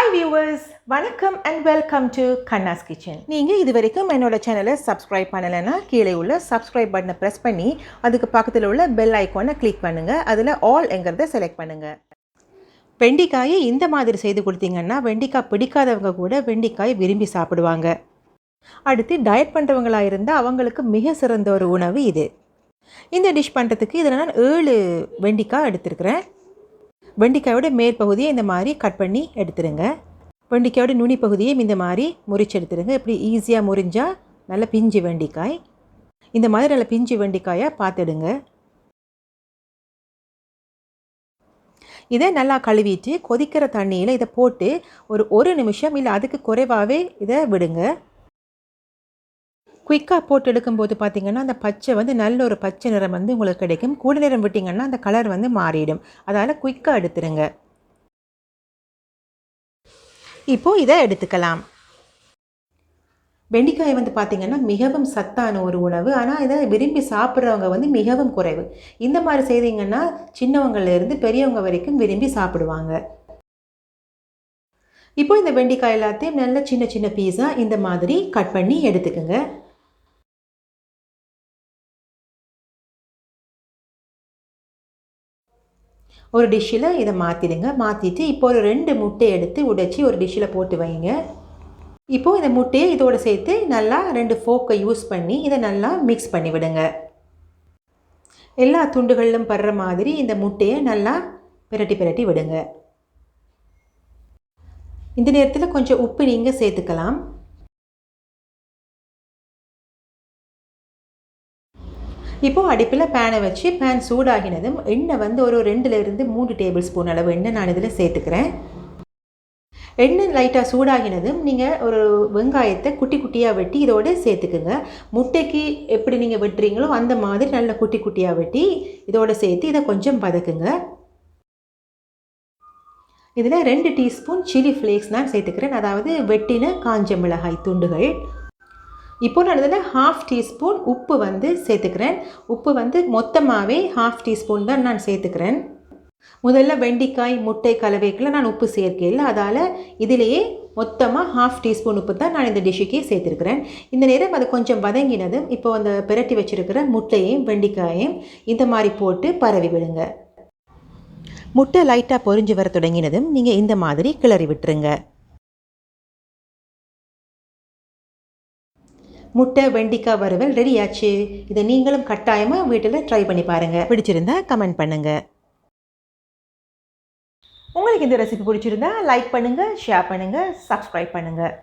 Hi viewers, வணக்கம் and welcome to Kanna's Kitchen. நீங்கள் இதுவரைக்கும் என்னோட சேனலை சப்ஸ்கிரைப் பண்ணலைன்னா கீழே உள்ள சப்ஸ்கிரைப் பட்டனை ப்ரெஸ் பண்ணி அதுக்கு பக்கத்தில் உள்ள பெல் ஐக்கானை கிளிக் பண்ணுங்கள். அதில் ஆல் என்கிறத செலக்ட் பண்ணுங்கள். வெண்டைக்காயை இந்த மாதிரி செய்து கொடுத்தீங்கன்னா வெண்டைக்காய் பிடிக்காதவங்க கூட வெண்டைக்காய் விரும்பி சாப்பிடுவாங்க. அடுத்து டயட் பண்ணுறவங்களாக இருந்தால் அவங்களுக்கு மிக சிறந்த ஒரு உணவு இது. இந்த டிஷ் பண்ணுறதுக்கு இதில் நான் 7 வெண்டைக்காய் எடுத்துருக்கிறேன். வெண்டைக்காயோட மேல் பகுதியை இந்த மாதிரி கட் பண்ணி எடுத்துருங்க. வெண்டைக்காயோட நுனி பகுதியை இந்த மாதிரி முறிச்சு எடுத்துருங்க. இப்படி ஈஸியாக முறிஞ்சால் நல்ல பிஞ்சு வெண்டைக்காய். இந்த மாதிரி நல்ல பிஞ்சு வெண்டைக்காயாக பார்த்துடுங்க. இதை நல்லா கழுவிட்டு கொதிக்கிற தண்ணியில் இதை போட்டு ஒரு நிமிஷம் இல்லை அதுக்கு குறைவாகவே இதை விடுங்க. குயிக்காக போட்டு எடுக்கும்போது பார்த்திங்கன்னா அந்த பச்சை நல்ல ஒரு பச்சை நிறம் உங்களுக்கு கிடைக்கும். கூட நேரம் விட்டிங்கன்னா அந்த கலர் மாறிடும். அதனால் குயிக்காக எடுத்துருங்க. இப்போது இதை எடுத்துக்கலாம். வெண்டைக்காய் பார்த்திங்கன்னா மிகவும் சத்தான ஒரு உணவு. ஆனால் இதை விரும்பி சாப்பிட்றவங்க மிகவும் குறைவு. இந்த மாதிரி செய்தீங்கன்னா சின்னவங்கள்லேருந்து பெரியவங்க வரைக்கும் விரும்பி சாப்பிடுவாங்க. இப்போ இந்த வெண்டைக்காய் எல்லாத்தையும் நல்ல சின்ன சின்ன பீஸாக இந்த மாதிரி கட் பண்ணி எடுத்துக்கோங்க. ஒரு டிஷ்ஷில் இதை மாற்றிடுங்க. மாற்றிட்டு இப்போ ஒரு 2 முட்டை எடுத்து உடைச்சி ஒரு டிஷ்ஷில் போட்டு வைங்க. இப்போது இந்த முட்டையை இதோடு சேர்த்து நல்லா 2 ஃபோக்கை யூஸ் பண்ணி இதை நல்லா மிக்ஸ் பண்ணி விடுங்க. எல்லா துண்டுகளிலும் படுற மாதிரி இந்த முட்டையை நல்லா பிரட்டி விடுங்க. இந்த நேரத்தில் கொஞ்சம் உப்பு நீங்கள் சேர்த்துக்கலாம். இப்போது அடுப்பில் பேனை வச்சு பேன் சூடாகினதும் எண்ணெய் ஒரு 2லேருந்து 3 டேபிள் ஸ்பூன் அளவு எண்ணெய் நான் இதில் சேர்த்துக்கிறேன். எண்ணெய் லைட்டாக சூடாகினதும் நீங்கள் ஒரு வெங்காயத்தை குட்டி குட்டியாக வெட்டி இதோடு சேர்த்துக்குங்க. முட்டைக்கு எப்படி நீங்கள் வெட்டுறீங்களோ அந்த மாதிரி நல்ல குட்டி குட்டியாக வெட்டி இதோடு சேர்த்து இதை கொஞ்சம் வதக்குங்க. இதில் 2 டீஸ்பூன் சில்லி ஃப்ளேக்ஸ் நான் சேர்த்துக்கிறேன். அதாவது வெட்டின காஞ்ச மிளகாய் துண்டுகள். இப்போ நான் இதில் 1/2 டீஸ்பூன் உப்பு சேர்த்துக்கிறேன். உப்பு மொத்தமாகவே 1/2 டீஸ்பூன் தான் நான் சேர்த்துக்கிறேன். முதல்ல வெண்டைக்காய் முட்டை கலவைக்குள்ள நான் உப்பு சேர்க்கல. அதால் இதிலேயே மொத்தமாக 1/2 டீஸ்பூன் உப்பு தான் நான் இந்த டிஷ்ஷுக்கே சேர்த்துருக்கிறேன். இந்த நேரம் அது கொஞ்சம் வதங்கினதும் இப்போ அந்த பிரட்டி வச்சுருக்கிற முட்டையும் வெண்டைக்காயும் இந்த மாதிரி போட்டு பரவி விடுங்க. முட்டை லைட்டாக பொரிஞ்சு வர தொடங்கினதும் நீங்கள் இந்த மாதிரி கிளறி விட்டுருங்க. முட்டை வெண்டைக்காய் வறுவல் ரெடி ஆச்சு. இதை நீங்களும் கட்டாயமாக வீட்டில் ட்ரை பண்ணி பாருங்கள். பிடிச்சிருந்தா கமெண்ட் பண்ணுங்கள். உங்களுக்கு இந்த ரெசிபி பிடிச்சிருந்தா லைக் பண்ணுங்கள், ஷேர் பண்ணுங்கள், சப்ஸ்கிரைப் பண்ணுங்கள்.